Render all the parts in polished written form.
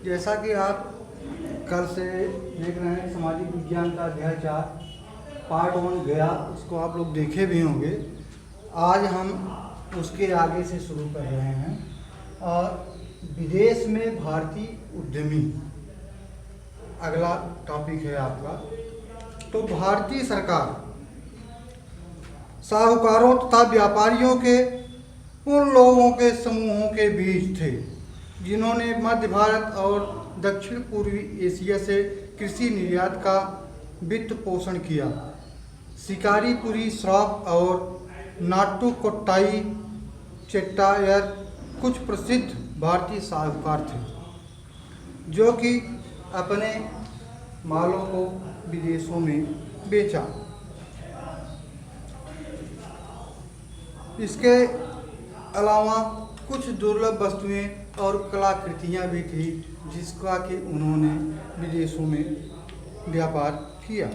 जैसा कि आप कल से देख रहे हैं, सामाजिक विज्ञान का अध्याय 4 पार्ट 1 गया, उसको आप लोग देखे भी होंगे। आज हम उसके आगे से शुरू कर रहे हैं और विदेश में भारतीय उद्यमी अगला टॉपिक है आपका। तो भारतीय सरकार साहूकारों तथा व्यापारियों के उन लोगों के समूहों के बीच थे जिन्होंने मध्य भारत और दक्षिण पूर्वी एशिया से कृषि निर्यात का वित्त पोषण किया। शिकारीपुरी श्रॉफ और नाट्टुकोट्टाई चेट्टायर कुछ प्रसिद्ध भारतीय साहूकार थे जो कि अपने मालों को विदेशों में बेचा। इसके अलावा कुछ दुर्लभ वस्तुएं और कलाकृतियां भी थी जिसका कि उन्होंने विदेशों में व्यापार किया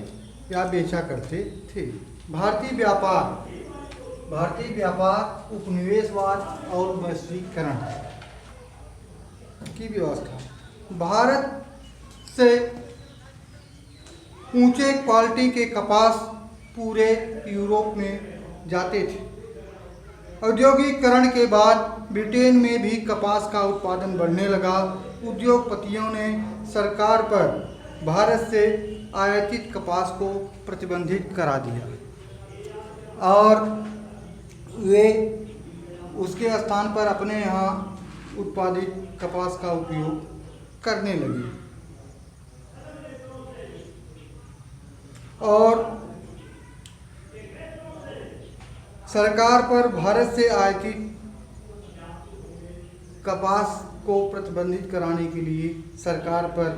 या बेचा करते थे। भारतीय व्यापार उपनिवेशवाद और वैश्वीकरण की व्यवस्था। भारत से ऊंचे क्वालिटी के कपास पूरे यूरोप में जाते थे। औद्योगिकरण के बाद ब्रिटेन में भी कपास का उत्पादन बढ़ने लगा। उद्योगपतियों ने सरकार पर भारत से आयातित कपास को प्रतिबंधित करा दिया और वे उसके स्थान पर अपने यहाँ उत्पादित कपास का उपयोग करने लगे। और सरकार पर भारत से आयातित कपास को प्रतिबंधित कराने के लिए सरकार पर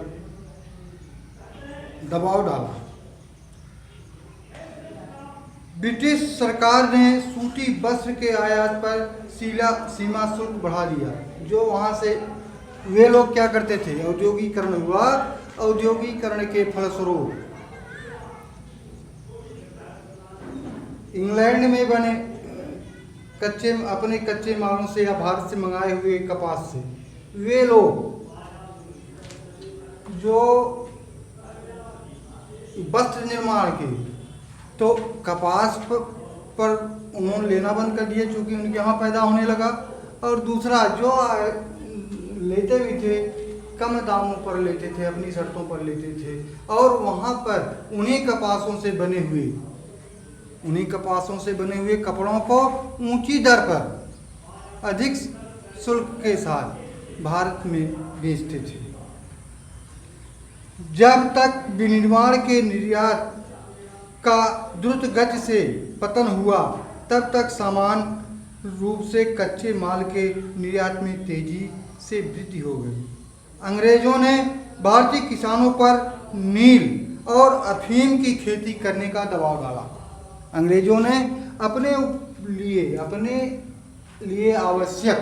दबाव डाला। ब्रिटिश सरकार ने सूती वस्त्र के आयात पर सीमा शुल्क बढ़ा दिया। जो वहाँ से वे लोग क्या करते थे, औद्योगिकरण हुआ। औद्योगिकरण के फलस्वरूप इंग्लैंड में बने अपने कच्चे मालों से या भारत से मंगाए हुए कपास से वे लोग जो वस्त्र निर्माण के तो कपास पर उन्होंने लेना बंद कर दिया क्योंकि उनके यहाँ पैदा होने लगा। और दूसरा जो लेते भी थे कम दामों पर लेते थे, अपनी शर्तों पर लेते थे और वहाँ पर उन्हीं कपासों से बने हुए कपड़ों को ऊंची दर पर अधिक शुल्क के साथ भारत में बेचते थे। जब तक विनिर्माण के निर्यात का द्रुत गति से पतन हुआ तब तक समान रूप से कच्चे माल के निर्यात में तेजी से वृद्धि हो गई। अंग्रेजों ने भारतीय किसानों पर नील और अफीम की खेती करने का दबाव डाला। अंग्रेजों ने अपने लिए आवश्यक,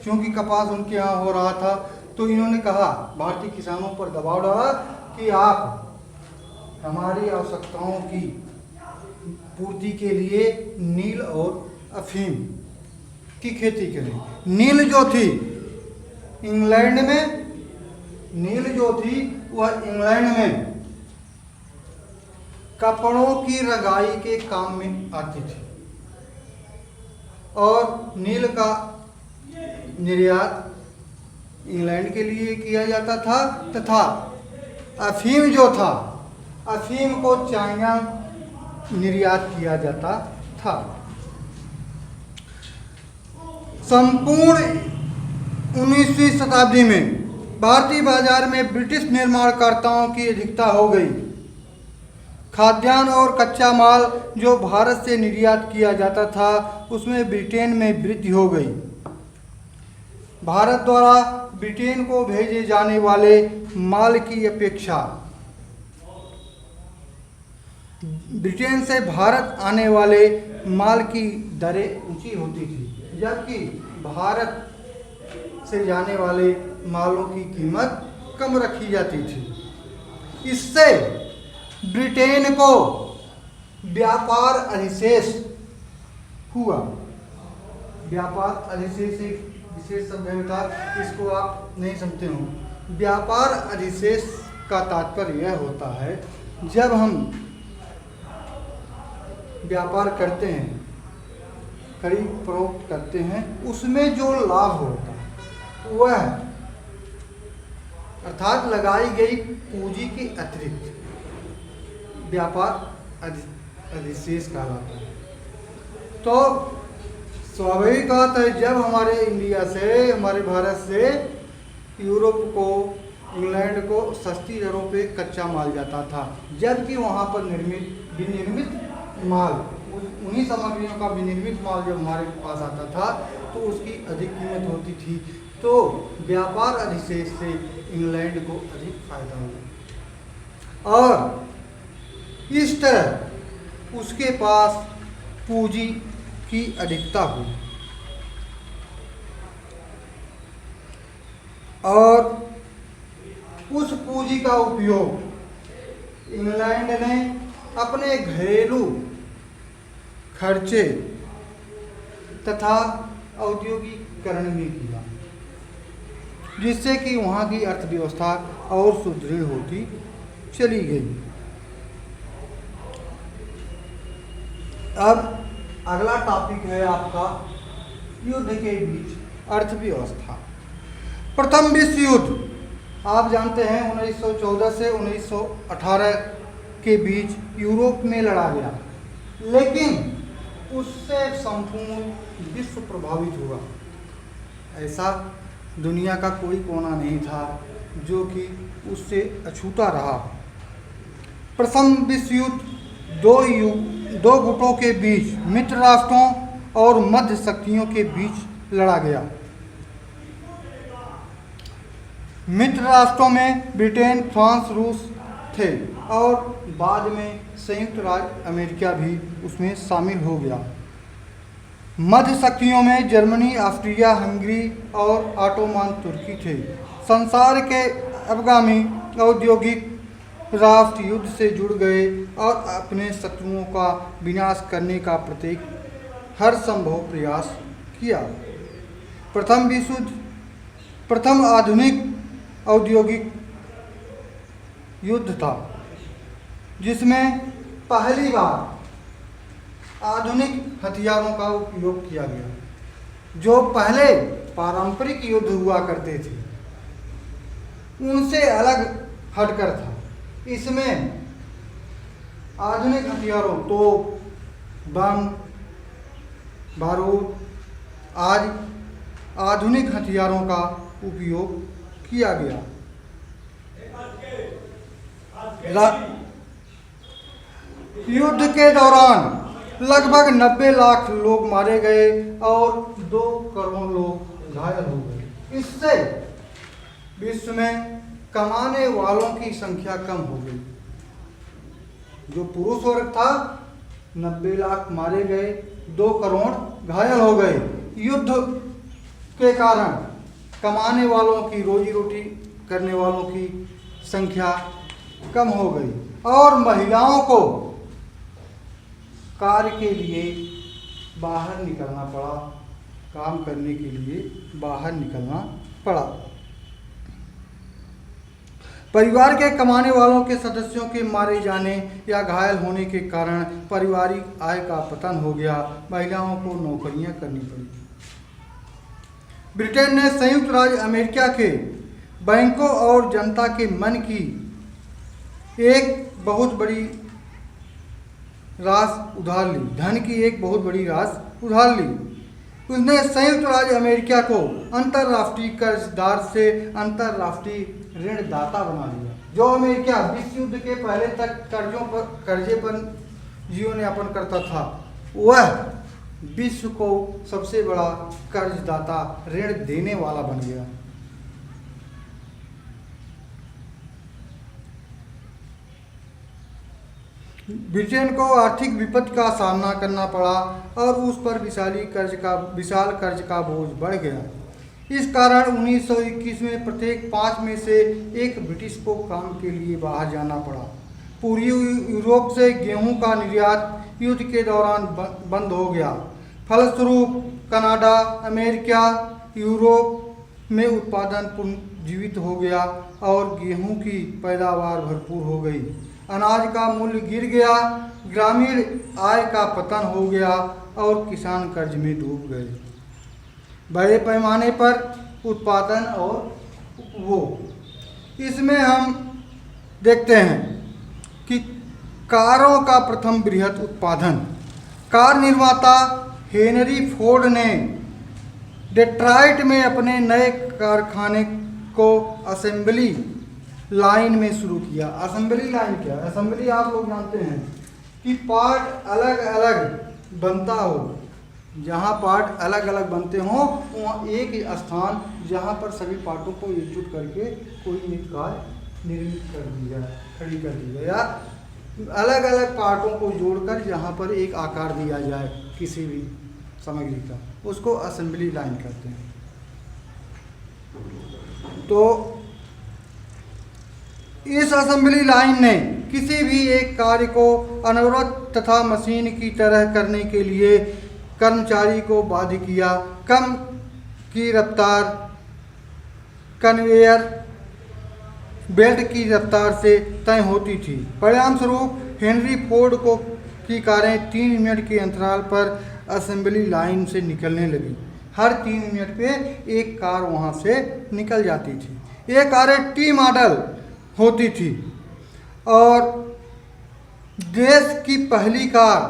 क्योंकि कपास उनके यहाँ हो रहा था, तो इन्होंने कहा भारतीय किसानों पर दबाव डाला कि आप हमारी आवश्यकताओं की पूर्ति के लिए नील और अफीम की खेती करें। नील जो थी वह इंग्लैंड में कपड़ों की रंगाई के काम में आती थी और नील का निर्यात इंग्लैंड के लिए किया जाता था तथा अफीम जो था, अफीम को चाइना निर्यात किया जाता था। संपूर्ण 19वीं शताब्दी में भारतीय बाजार में ब्रिटिश निर्माणकर्ताओं की अधिकता हो गई। खाद्यान्न और कच्चा माल जो भारत से निर्यात किया जाता था उसमें ब्रिटेन में वृद्धि हो गई। भारत द्वारा ब्रिटेन को भेजे जाने वाले माल की अपेक्षा ब्रिटेन से भारत आने वाले माल की दरें ऊंची होती थी, जबकि भारत से जाने वाले मालों की कीमत कम रखी जाती थी। इससे ब्रिटेन को व्यापार अधिशेष हुआ। व्यापार अधिशेष एक विशेष शब्द है, इसको आप नहीं समझते हो। व्यापार अधिशेष का तात्पर्य यह होता है, जब हम व्यापार करते हैं, खरीद फरोख्त करते हैं, उसमें जो लाभ होता है वह अर्थात लगाई गई पूंजी के अतिरिक्त व्यापार अधिशेष कहलाता है। तो स्वाभाविक बात है, जब हमारे इंडिया से, हमारे भारत से यूरोप को, इंग्लैंड को सस्ती दरों पे कच्चा माल जाता था, जबकि वहाँ पर विनिर्मित माल, उन्हीं सामग्रियों का विनिर्मित माल जब हमारे पास आता था तो उसकी अधिक कीमत होती थी। तो व्यापार अधिशेष से इंग्लैंड को अधिक फायदा हुआ और इस तरह उसके पास पूंजी की अधिकता हुई और उस पूंजी का उपयोग इंग्लैंड ने अपने घरेलू खर्चे तथा औद्योगिकरण में किया, जिससे कि वहाँ की अर्थव्यवस्था और सुदृढ़ होती चली गई। अब अगला टॉपिक है आपका युद्ध के बीच अर्थव्यवस्था। प्रथम विश्व युद्ध आप जानते हैं 1914 से 1918 के बीच यूरोप में लड़ा गया, लेकिन उससे संपूर्ण विश्व प्रभावित हुआ। ऐसा दुनिया का कोई कोना नहीं था जो कि उससे अछूता रहा। प्रथम विश्व युद्ध दो गुटों के बीच, मित्र राष्ट्रों और मध्य शक्तियों के बीच लड़ा गया। मित्र राष्ट्रों में ब्रिटेन, फ्रांस, रूस थे और बाद में संयुक्त राज्य अमेरिका भी उसमें शामिल हो गया। मध्य शक्तियों में जर्मनी, ऑस्ट्रिया, हंगरी और ऑटोमान तुर्की थे। संसार के अग्रगामी औद्योगिक राष्ट्र युद्ध से जुड़ गए और अपने शत्रुओं का विनाश करने का हर संभव प्रयास किया। प्रथम विश्व युद्ध प्रथम आधुनिक औद्योगिक युद्ध था, जिसमें पहली बार आधुनिक हथियारों का उपयोग किया गया। जो पहले पारंपरिक युद्ध हुआ करते थे उनसे अलग हटकर था। इसमें आधुनिक हथियारों, तोप, बम, बारूद आदि आधुनिक हथियारों का उपयोग किया गया। युद्ध के दौरान लगभग 90 लाख लोग मारे गए और 2 करोड़ लोग घायल हो गए। इससे विश्व में कमाने वालों की संख्या कम हो गई। जो पुरुष वर्ग था 90 लाख मारे गए, 2 करोड़ घायल हो गए। युद्ध के कारण कमाने वालों की, रोजी रोटी करने वालों की संख्या कम हो गई और महिलाओं को कार्य के लिए बाहर निकलना पड़ा, काम करने के लिए बाहर निकलना पड़ा। परिवार के कमाने वालों के सदस्यों के मारे जाने या घायल होने के कारण पारिवारिक आय का पतन हो गया। महिलाओं को नौकरियां करनी पड़ी। ब्रिटेन ने संयुक्त राज्य अमेरिका के बैंकों और जनता के मन की एक बहुत बड़ी राशि उधार ली, धन की एक बहुत बड़ी राशि उधार ली। उसने संयुक्त राज्य अमेरिका को अंतर्राष्ट्रीय कर्जदार से अंतर्राष्ट्रीय ऋणदाता बना दिया। जो अमेरिका विश्व युद्ध के पहले तक कर्जे पर जीवन यापन करता था, वह विश्व को सबसे बड़ा कर्जदाता, ऋण देने वाला बन गया। ब्रिटेन को आर्थिक विपत्ति का सामना करना पड़ा और उस पर विशाल कर्ज का बोझ बढ़ गया। इस कारण 1921 में प्रत्येक 5 में से एक ब्रिटिश को काम के लिए बाहर जाना पड़ा। पूर्वी यूरोप से गेहूं का निर्यात युद्ध के दौरान बंद हो गया। फलस्वरूप कनाडा, अमेरिका, यूरोप में उत्पादन पुनर्जीवित हो गया और गेहूं की पैदावार भरपूर हो गई। अनाज का मूल्य गिर गया, ग्रामीण आय का पतन हो गया और किसान कर्ज में डूब गए। बड़े पैमाने पर उत्पादन और इसमें हम देखते हैं कि कारों का प्रथम बृहद उत्पादन। कार निर्माता हेनरी फोर्ड ने डेट्रॉइट में अपने नए कारखाने को असेंबली लाइन में शुरू किया। असेंबली लाइन क्या है? असेंबली आप लोग जानते हैं कि पार्ट अलग अलग बनता हो, जहाँ पार्ट अलग अलग बनते हों वहाँ एक ही स्थान जहाँ पर सभी पार्टों को एकजुट करके कोई एक कार निर्मित कर दी जाए, खड़ी कर दी जाए, या अलग अलग पार्टों को जोड़कर जहाँ पर एक आकार दिया जाए किसी भी सामग्री का, उसको असेंबली लाइन कहते हैं। तो इस असेंबली लाइन ने किसी भी एक कार्य को अनवरत तथा मशीन की तरह करने के लिए कर्मचारी को बाध्य किया। कम की रफ्तार कन्वेयर बेल्ट की रफ्तार से तय होती थी। परिणाम स्वरूप हेनरी फोर्ड की कारें 3 मिनट के अंतराल पर असेंबली लाइन से निकलने लगी। हर 3 मिनट पे एक कार वहाँ से निकल जाती थी। ये कारें टी मॉडल होती थी और देश की पहली कार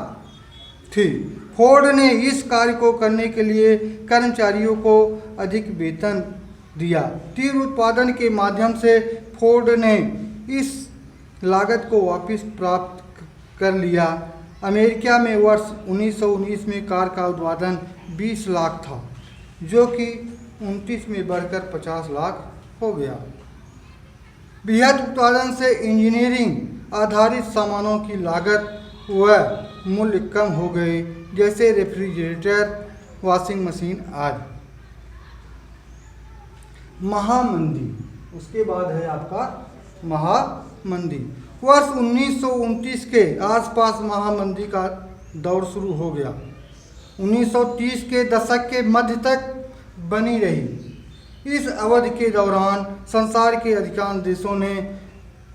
थी। फोर्ड ने इस कार्य को करने के लिए कर्मचारियों को अधिक वेतन दिया। तीव्र उत्पादन के माध्यम से फोर्ड ने इस लागत को वापस प्राप्त कर लिया। अमेरिका में वर्ष 1919 में कार का उत्पादन 20 लाख था, जो कि 29 में बढ़कर 50 लाख हो गया। बृहद उत्पादन से इंजीनियरिंग आधारित सामानों की लागत व मूल्य कम हो गए, जैसे रेफ्रिजरेटर, वॉशिंग मशीन आदि। महामंदी, उसके बाद है आपका महामंदी। वर्ष 1929 के आसपास महामंदी का दौर शुरू हो गया। 1930 के दशक के मध्य तक बनी रही। इस अवधि के दौरान संसार के अधिकांश देशों ने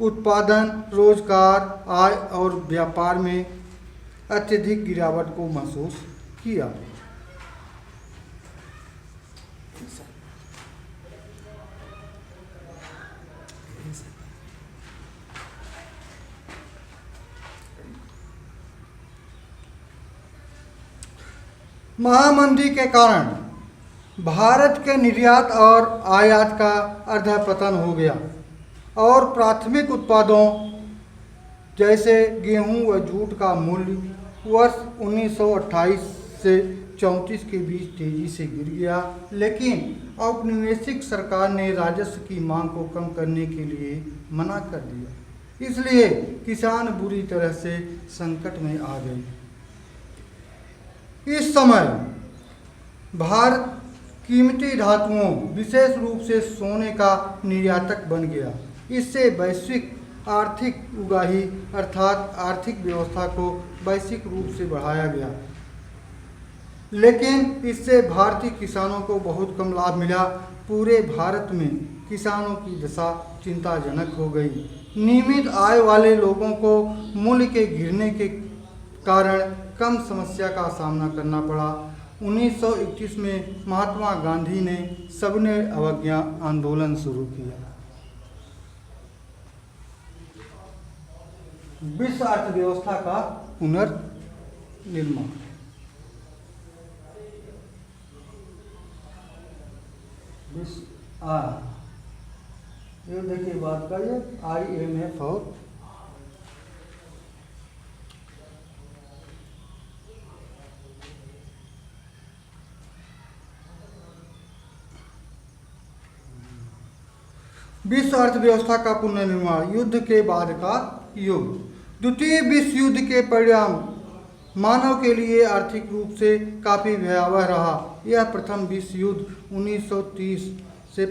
उत्पादन, रोजगार, आय और व्यापार में अत्यधिक गिरावट को महसूस किया। महामंदी के कारण भारत के निर्यात और आयात का अर्धपतन हो गया और प्राथमिक उत्पादों जैसे गेहूं व जूट का मूल्य वर्ष 1928 से 34 के बीच तेजी से गिर गया। लेकिन औपनिवेशिक सरकार ने राजस्व की मांग को कम करने के लिए मना कर दिया, इसलिए किसान बुरी तरह से संकट में आ गए। इस समय भारत कीमती धातुओं, विशेष रूप से सोने का निर्यातक बन गया। इससे वैश्विक आर्थिक उगाही अर्थात आर्थिक व्यवस्था को वैश्विक रूप से बढ़ाया गया, लेकिन इससे भारतीय किसानों को बहुत कम लाभ मिला। पूरे भारत में किसानों की दशा चिंताजनक हो गई। नियमित आय वाले लोगों को मूल्य के गिरने के कारण कम समस्या का सामना करना पड़ा। 1931 में महात्मा गांधी ने सबने अवज्ञा आंदोलन शुरू किया। विश्व अर्थव्यवस्था का पुनर्निर्माण। ये देखिए बात का ये IMF और विश्व अर्थव्यवस्था का पुनर्निर्माण। युद्ध के बाद का युग। द्वितीय विश्व युद्ध के परिणाम मानव के लिए आर्थिक रूप से काफ़ी भयावह रहा। यह प्रथम विश्व युद्ध 1939 से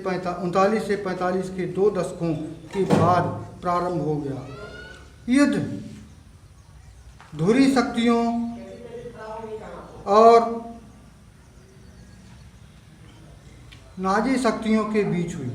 45 के 2 दशकों के बाद प्रारंभ हो गया। युद्ध धुरी शक्तियों और नाजी शक्तियों के बीच हुई।